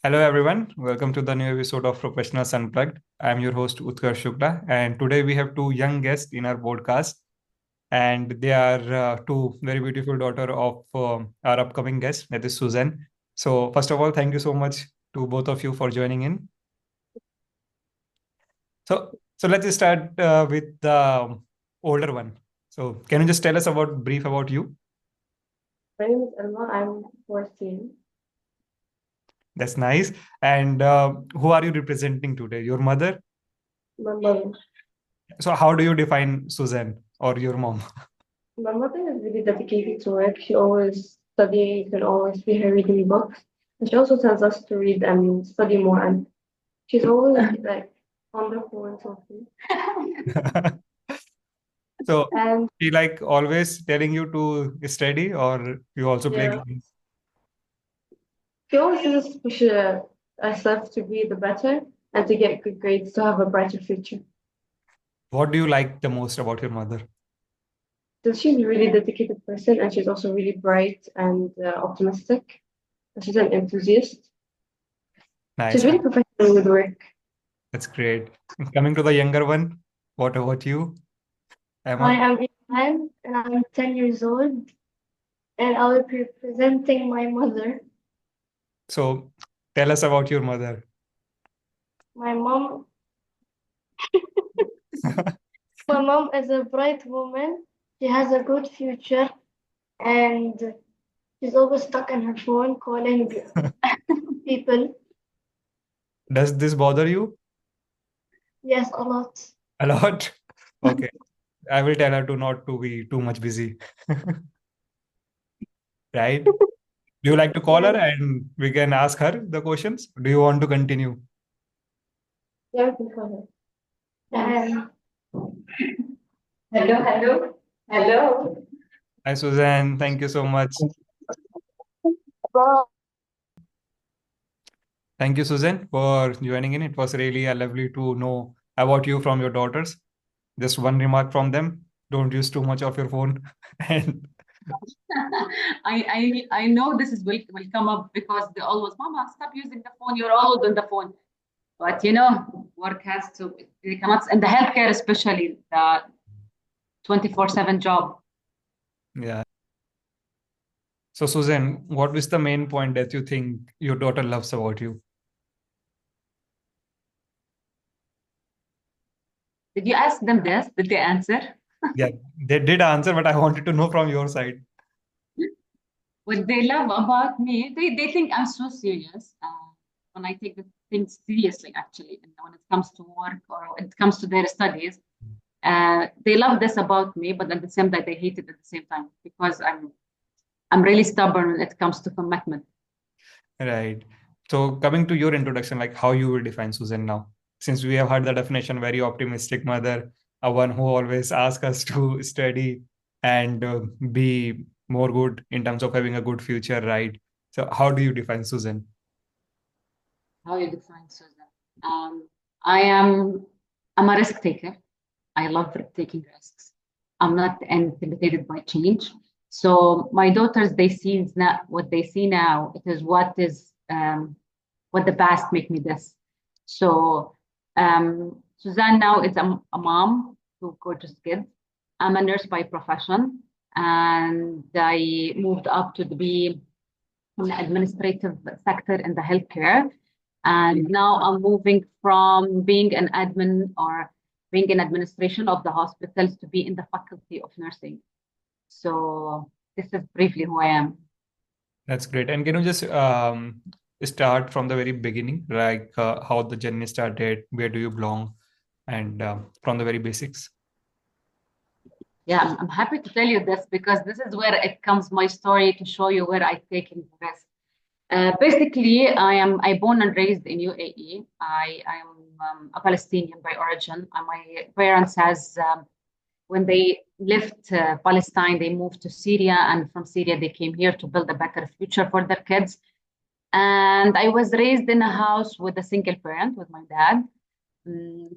Hello, everyone. Welcome to the new episode of Professionals Unplugged. I'm your host, Utkarsh Shukla, and today we have two young guests in our podcast, and they are two very beautiful daughter of our upcoming guest, that is Souzan. So, first of all, thank you so much to both of you for joining in. So let's start with the older one. So, can you just tell us about brief about you? My name is Elma. I'm 14. That's nice. And who are you representing today? Your mother? My mother. So, how do you define Suzanne or your mom? My mother is really dedicated to work. She always studies and always be her reading books. And she also tells us to read and study more. And she's always like on the phone talking. So And she like always telling you to study or you also play yeah, games? she always says us push ourselves to be the better and to get good grades to have a brighter future. What do you like the most about your mother? So she's a really dedicated person and she's also really bright and optimistic. And she's an enthusiast. She's Nice. really professional with work. That's great. Coming to the younger one, what about you, Hi, Emma? I'm Ibrahim and I'm 10 years old and I will be presenting my mother. So tell us about your mother. My mom, my mom is a bright woman. She has a good future and she's always stuck on her phone calling people. Does this bother you Yes, a lot. a lot? Okay. I will tell her to not to be too much busy. Right? Do you like to call her Yes, and we can ask her the questions? Do you want to continue? yeah, we can call her. And Hello, hello, hello. Hi, Suzanne. Thank you so much. Thank you, Susan, for joining in. It was really lovely to know about you from your daughters. Just one remark from them: don't use too much of your phone. And I know this is will come up because they always, Mama, stop using the phone. You're always on the phone. But work has to. They cannot, in the healthcare especially, the 24/7 job. yeah. So, Susan, what is the main point that you think your daughter loves about you? Did you ask them this? Did they answer? Yeah, they did answer, but I wanted to know from your side. What they love about me, they think I'm so serious. When I take the things seriously, actually, and when it comes to work or when it comes to their studies, they love this about me, but at the same time, they hate it at the same time because I'm really stubborn when it comes to commitment. Right. So, coming to your introduction, like how you will define Susan now, since we have heard the definition, very optimistic mother, a one who always asks us to study and be more good in terms of having a good future, right? So, how do you define Susan? How you define Susan? Um, I am I'm a risk taker. I love taking risks. I'm not intimidated by change. So my daughters, they see now what they see now. It is what the past make me this. So Suzanne now is a mom to gorgeous kids. I'm a nurse by profession, and I moved up to be in the administrative sector in the healthcare. And now I'm moving from being an admin or being in administration of the hospitals to be in the faculty of nursing. So this is briefly who I am. That's great. And can you just start from the very beginning, like how the journey started, where do you belong, and from the very basics? Yeah, I'm happy to tell you this because this is where it comes my story to show you where I taken this. Basically, I born and raised in UAE. I am a Palestinian by origin. My parents has when they left Palestine, they moved to Syria, and from Syria they came here to build a better future for their kids. And I was raised in a house with a single parent, with my dad,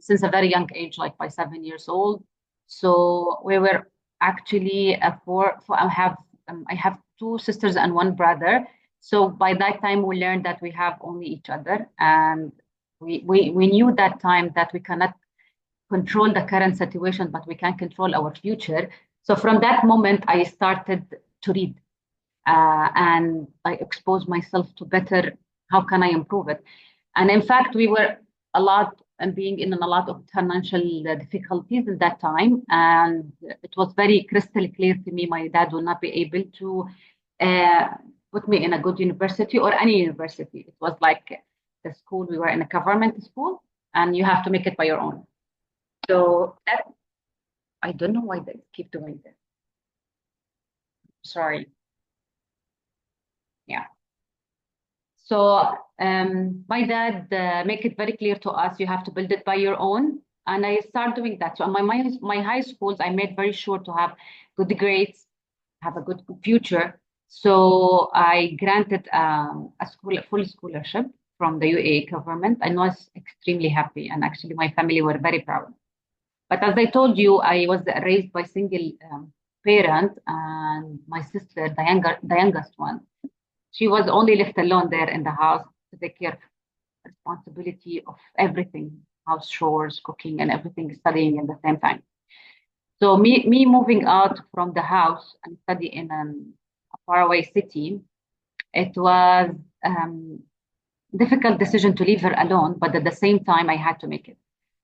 since a very young age, like by 7 years old. So we were actually four. I have two sisters and one brother. So by that time, we learned that we have only each other, and we knew that time that we cannot control the current situation, but we can control our future. So from that moment, I started to read, and I exposed myself to better. How can I improve it? And in fact, we were a lot and being in a lot of financial difficulties at that time, and it was very crystal clear to me my dad will not be able to uh, put me in a good university or any university. It was like the school, we were in a government school, and you have to make it by your own. So that, I don't know why they keep doing that. Sorry. Yeah. So my dad make it very clear to us, you have to build it by your own. And I start doing that. So on my high schools, I made very sure to have good grades, have a good future. So I granted a full scholarship from the UAE government. I was extremely happy, and actually my family were very proud. But as I told you, I was raised by single parent, and my sister, the youngest one, she was only left alone there in the house to take care of responsibility of everything, house chores, cooking, and everything, studying at the same time. So me moving out from the house and study in a faraway city, it was difficult decision to leave her alone, but at the same time, I had to make it.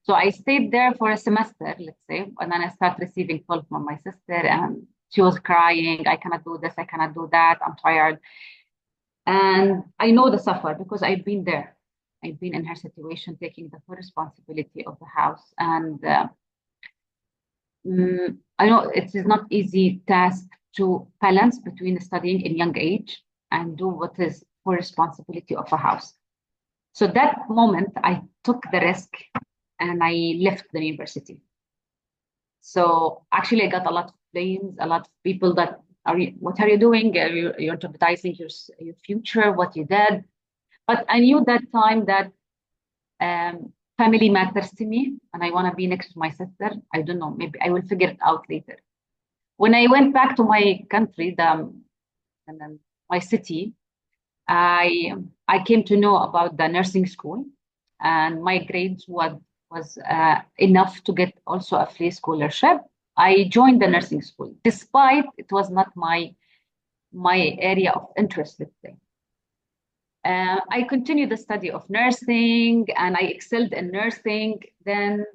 So I stayed there for a semester, let's say, and then I started receiving calls from my sister, and she was crying, I cannot do this, I cannot do that, I'm tired. And I know the suffer because I've been there. I've been in her situation, taking the full responsibility of the house. And I know it is not easy task to balance between studying in young age and do what is for responsibility of a house. So that moment, I took the risk and I left the university. So actually, I got a lot of blames, a lot of people that what are you doing? You're jeopardizing your future, what you did. But I knew that time that family matters to me, and I want to be next to my sister. I don't know, maybe I will figure it out later. When I went back to my country, and then my city, I came to know about the nursing school, and my grades was enough to get also a free scholarship. I joined the nursing school, despite it was not my area of interest, let's say. I continued the study of nursing, and I excelled in nursing. Then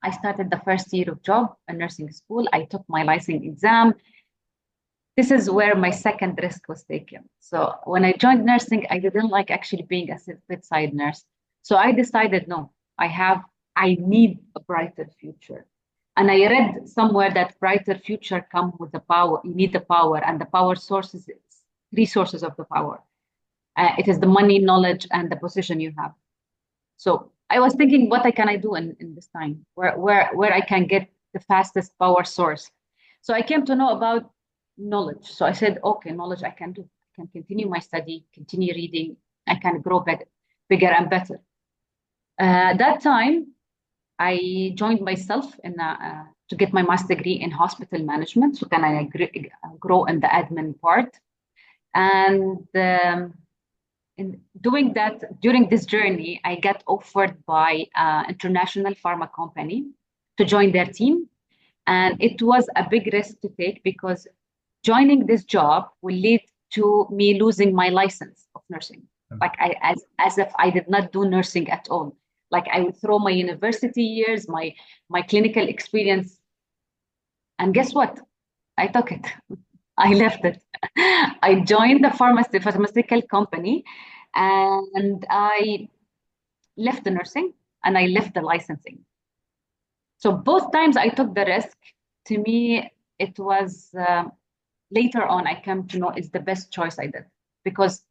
I started the first year of job in nursing school. I took my licensing exam. This is where my second risk was taken. So when I joined nursing, I didn't like actually being a bedside nurse. So I decided, no, I need a brighter future. And I read somewhere that brighter future comes with the power. You need the power, and the power sources, three sources of the power. It is the money, knowledge, and the position you have. So I was thinking, what can I do in this time, where I can get the fastest power source. So I came to know about knowledge. So I said, okay, knowledge I can do. I can continue my study, continue reading. I can grow bigger and better. That time, I joined myself to get my master's degree in hospital management. So can I grow in the admin part. And in doing that, during this journey, I got offered by an international pharma company to join their team. And it was a big risk to take because joining this job will lead to me losing my license of nursing. Like as if I did not do nursing at all. Like I would throw my university years, my clinical experience. And guess what? I took it. I left it. I joined the pharmaceutical company, and I left the nursing and I left the licensing. So both times I took the risk. To me, it was later on I came to know it's the best choice I did, because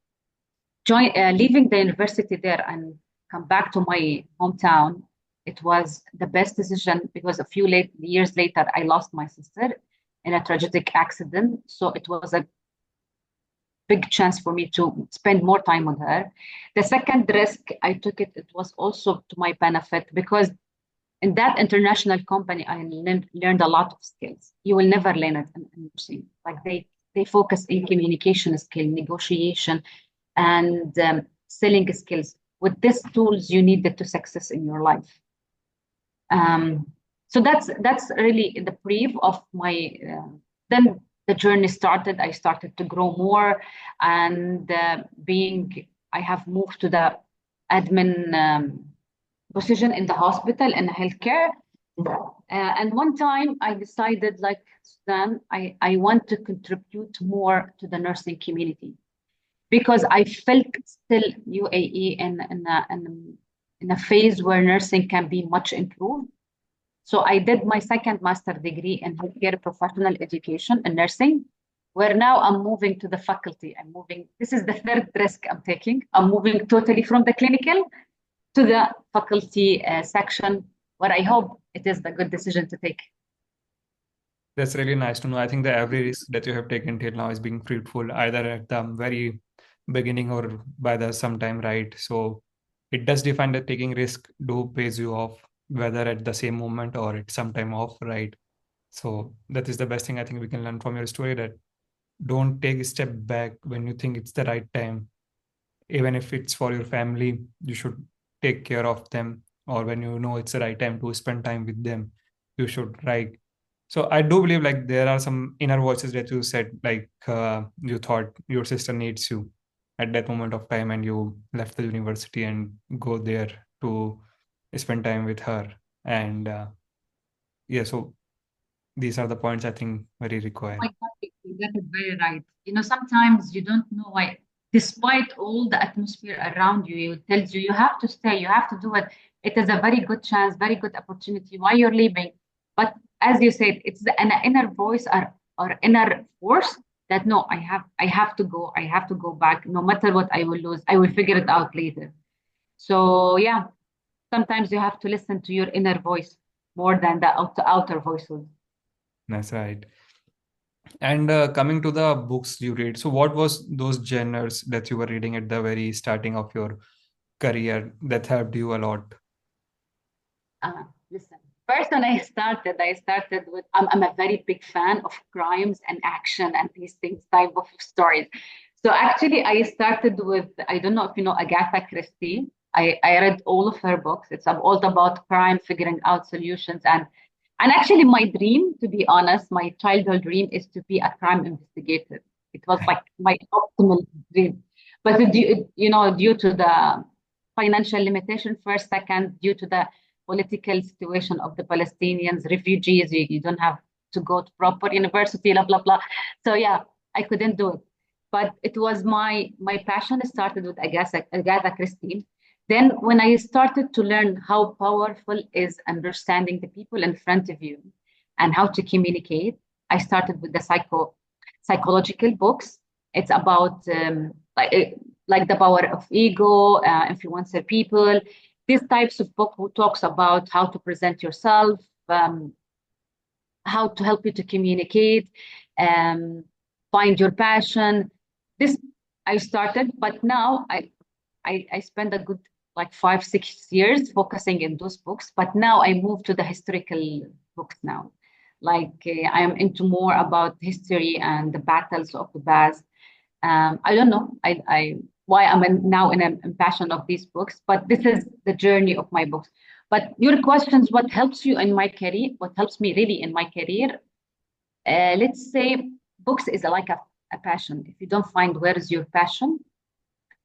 leaving the university there and come back to my hometown, it was the best decision, because a few years later I lost my sister in a tragic accident. So it was a big chance for me to spend more time with her. The second risk I took, it was also to my benefit, because in that international company I learned a lot of skills you will never learn it in nursing. Like they they focus in communication skill, negotiation, and selling skills. With these tools, you need to success in your life. So that's really the brief of my. Then the journey started. I started to grow more, and I have moved to the admin position in the hospital and healthcare. And one time I decided, like Sudan, I want to contribute more to the nursing community because I felt still UAE in a phase where nursing can be much improved. So I did my second master degree in healthcare professional education and nursing, where now I'm moving to the faculty. I'm moving, this is the third risk I'm taking. I'm moving totally from the clinical to the faculty section, where I hope it is the good decision to take. That's really nice to know. I think that every risk that you have taken till now is being fruitful, either at the very beginning or by the sometime, right? So it does define that taking risk do pays you off, whether at the same moment or at some time off, right? So that is the best thing I think we can learn from your story, that don't take a step back when you think it's the right time. Even if it's for your family, you should take care of them, or when you know it's the right time to spend time with them, you should, right? So I do believe like there are some inner voices that you said, like you thought your sister needs you at that moment of time, and you left the university and go there to spend time with her. And yeah, so these are the points I think very required. My God, that is very right. Sometimes you don't know why, despite all the atmosphere around you, it tells you you have to stay, you have to do it. It is a very good chance, very good opportunity. Why you're leaving? But as you said, it's an inner voice or inner force that no, I have to go, I have to go back. No matter what I will lose, I will figure it out later. So yeah, sometimes you have to listen to your inner voice more than the outer voices. That's right. And coming to the books you read, so what was those genres that you were reading at the very starting of your career that helped you a lot? Listen, first when I started with, I'm a very big fan of crimes and action and these things type of stories. So actually I started with, I don't know if you know Agatha Christie. I read all of her books. It's all about crime, figuring out solutions. And actually my dream, to be honest, my childhood dream is to be a crime investigator. It was like my optimal dream. But due to the financial limitation first, second, due to the political situation of the Palestinians, refugees, you don't have to go to proper university, blah, blah, blah. So yeah, I couldn't do it. But it was my passion started with Agatha Christie. Then when I started to learn how powerful is understanding the people in front of you and how to communicate, I started with the psychological books. It's about like the power of ego, influencer people, these types of book who talks about how to present yourself, how to help you to communicate, find your passion. This I started, but now I spend a good like 5-6 years focusing in those books. But now I move to the historical books now. Like I am into more about history and the battles of the past. I don't know why I'm now in a passion of these books, but this is the journey of my books. But your questions, what helps you in my career? What helps me really in my career? Let's say books is like a passion. If you don't find where is your passion,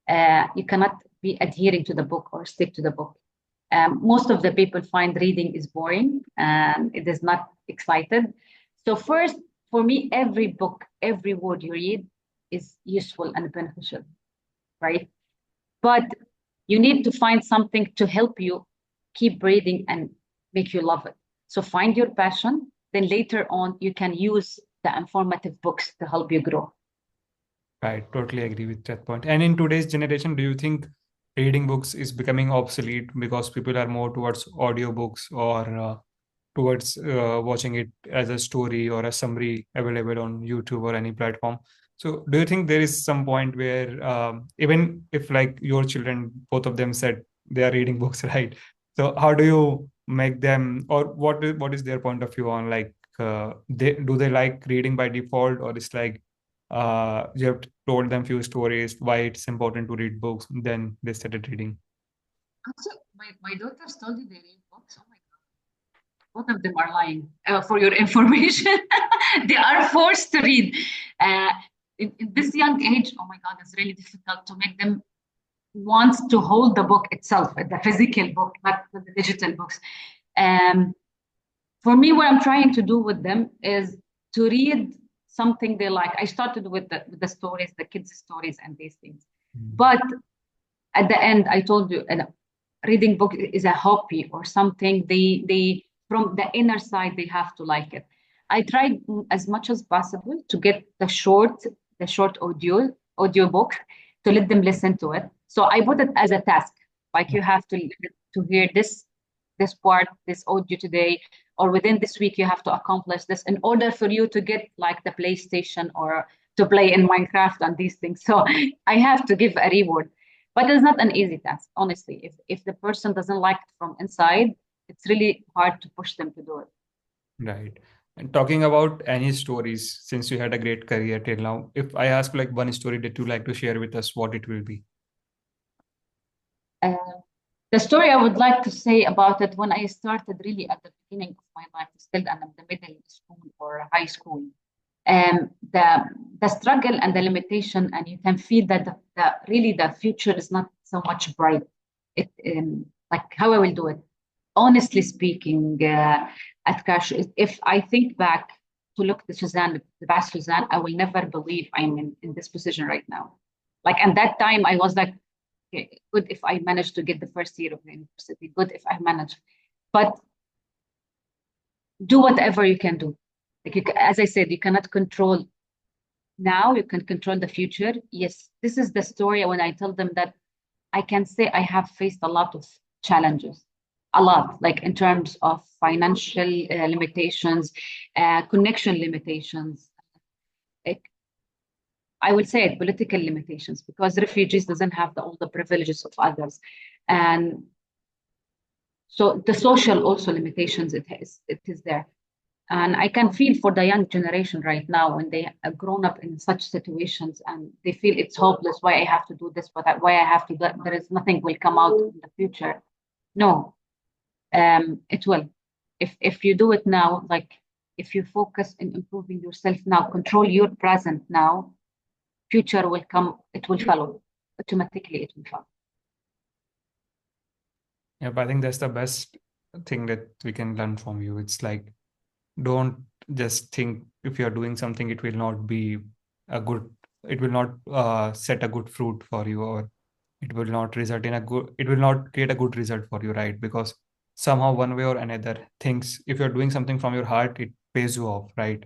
you cannot be adhering to the book or stick to the book. Most of the people find reading is boring and it is not excited. So first, for me, every book, every word you read is useful and beneficial, right? But you need to find something to help you keep reading and make you love it. So find your passion, then later on you can use the informative books to help you grow. Right, totally agree with that point. And in today's generation, do you think reading books is becoming obsolete because people are more towards audiobooks or towards watching it as a story or a summary available on YouTube or any platform? So do you think there is some point where even if like your children, both of them said they are reading books, right? So how do you make them, or what is their point of view on like they like reading by default, or it's like You have told them few stories, why it's important to read books. Then they started reading. Also, my daughters told you they read books. Oh my God, both of them are lying. For your information, they are forced to read. Uh, in this young age, oh my God, it's really difficult to make them want to hold the book itself, the physical book, not the digital books. Um, for me, what I'm trying to do with them is to read something they like. I started with the stories, the kids' stories, and these things. But at the end, I told you, reading book is a hobby or something. They from the inner side they have to like it. I tried as much as possible to get the short audio book to let them listen to it. So I put it as a task, like you have to hear this part, this audio today, or within this week you have to accomplish this in order for you to get like the PlayStation or to play in Minecraft and these things. So I have to give a reward. But it's not an easy task, honestly. If the person doesn't like it from inside, it's really hard to push them to do it. Right. And talking about any stories, since you had a great career till now, if I ask like one story that you like to share with us, what it will be? Uh, the story I would like to say about it when I started really at the beginning of my life, still in the middle school or high school, the struggle and the limitation, and you can feel that really the future is not so much bright. It like how I will do it. Honestly speaking, at Cash, if I think back to look the Suzanne, the past Suzanne, I will never believe I'm in this position right now. Like at that time, I was like, okay, good if I managed to get the first year of the university, good if I manage. But do whatever you can do. Like as I said, you cannot control now, you can control the future. Yes, this is the story when I tell them that I can say I have faced a lot of challenges, a lot, like in terms of financial limitations, connection limitations. Like, I will say it, political limitations, because refugees doesn't have all the privileges of others, and so the social also limitations it is there. And I can feel for the young generation right now when they are grown up in such situations and they feel it's hopeless. Why I have to do this? Why I have to do that? There is nothing will come out in the future. No, it will. If you do it now, like if you focus in improving yourself now, control your present now, future will come. It will follow automatically. It will follow. Yeah, but I think that's the best thing that we can learn from you. It's like, don't just think if you're doing something, it will not be a good, it will not set a good fruit for you, or it will not result in a good, it will not create a good result for you, right? Because somehow, one way or another, things, if you're doing something from your heart, it pays you off, right?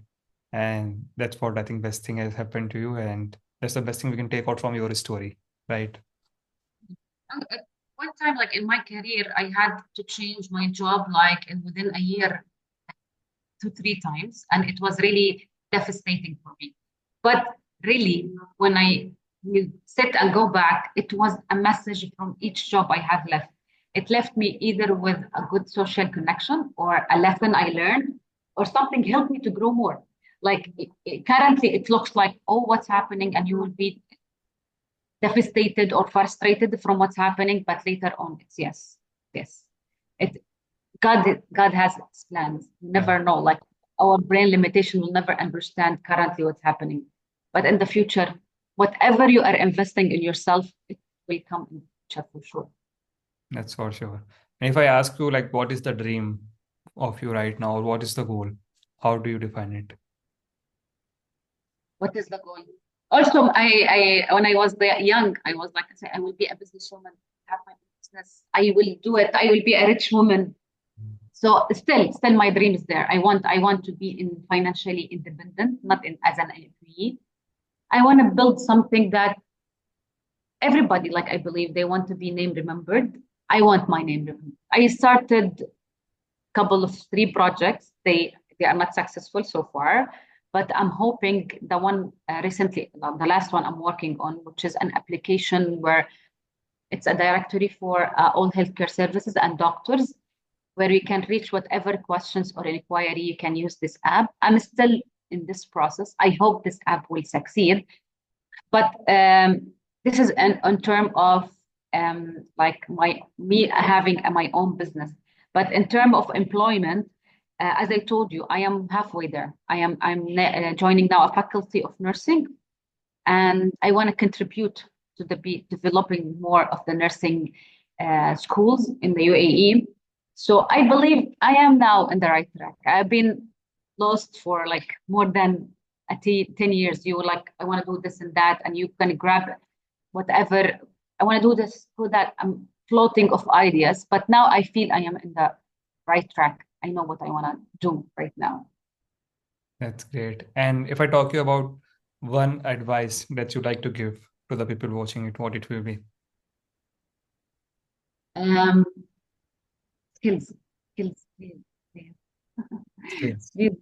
And that's what I think best thing has happened to you. And that's the best thing we can take out from your story, right? And at one time, like in my career, I had to change my job like within a year 2, 3 times, and it was really devastating for me. But really, when I will sit and go back, it was a message from each job I have left. It left me either with a good social connection or a lesson I learned or something helped me to grow more. Like currently, it looks like, oh, what's happening? And you will be devastated or frustrated from what's happening. But later on, it's yes, yes. It God has its plans. You Yeah. never know. Like our brain limitation will never understand currently what's happening. But in the future, whatever you are investing in yourself, it will come in the future for sure. That's for sure. And if I ask you, like, what is the dream of you right now, or what is the goal? How do you define it? What is the goal? Also, I when I was young, I was like, I say, I will be a businesswoman, have my business. I will do it. I will be a rich woman. So still my dream is there. I want to be in financially independent, not as an employee. I want to build something that everybody, like I believe, they want to be name remembered. I want my name remembered. I started a couple of 3 projects. They are not successful so far, but I'm hoping the one recently, the last one I'm working on, which is an application where it's a directory for all healthcare services and doctors, where you can reach whatever questions or inquiry. You can use this app. I'm still in this process. I hope this app will succeed. But this is in terms of like me having my own business. But in terms of employment, as I told you, I am halfway there. I'm joining now a faculty of nursing, and I want to contribute to developing more of the nursing schools in the UAE. So I believe I am now in the right track. I've been lost for like more than 10 years. You were like, I want to do this and that, and you can grab whatever. I want to do this, do that. I'm floating of ideas, but now I feel I am in the right track. I know what I want to do right now. That's great. And if I talk you about one advice that you'd like to give to the people watching it, what it will be? Um, skills, please. Skills. Please.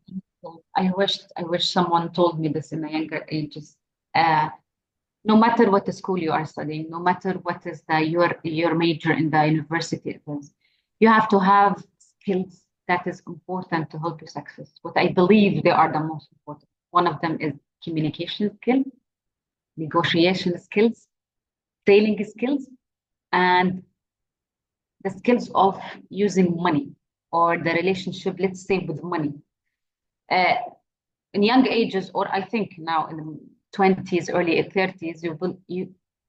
I wish someone told me this in the younger ages. No matter what the school you are studying, no matter what is your major in the university it is, you have to have skills that is important to help you success. What I believe they are the most important. One of them is communication skills, negotiation skills, sailing skills, and the skills of using money or the relationship, let's say, with money. In young ages, or I think now in the 20s, early 30s,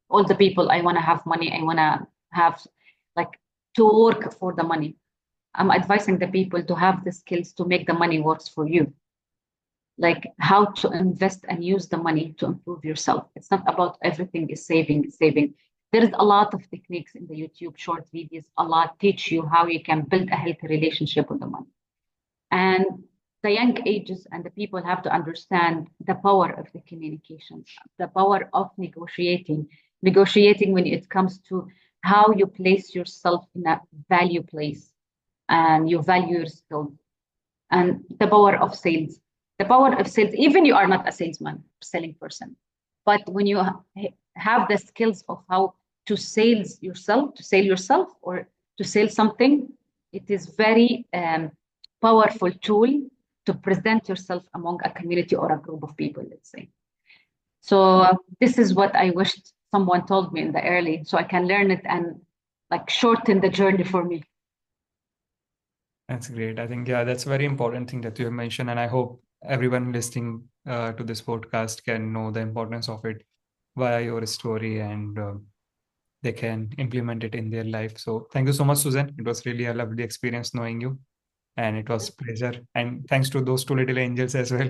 all the people, I want to have money, I want to have like to work for the money. I'm advising the people to have the skills to make the money works for you, like how to invest and use the money to improve yourself. It's not about everything is saving. There is a lot of techniques in the YouTube short videos, a lot teach you how you can build a healthy relationship with the money. And the young ages and the people have to understand the power of the communication, the power of negotiating when it comes to how you place yourself in a value place and you value your skills, and the power of sales. The power of sales, even you are not a salesman, selling person, but when you have the skills of how to sell yourself or to sell something, it is very powerful tool to present yourself among a community or a group of people, let's say. So this is what I wished someone told me in the early, so I can learn it and like shorten the journey for me. That's great. I think, yeah, that's a very important thing that you have mentioned. And I hope everyone listening to this podcast can know the importance of it via your story, and they can implement it in their life. So thank you so much, Susan. It was really a lovely experience knowing you, and it was pleasure. And thanks to those two little angels as well.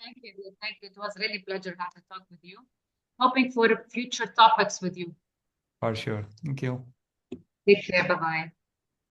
Thank you. Thank you. It was really a pleasure having talk with you. Hoping for future topics with you. For sure. Thank you. Take care. Bye-bye.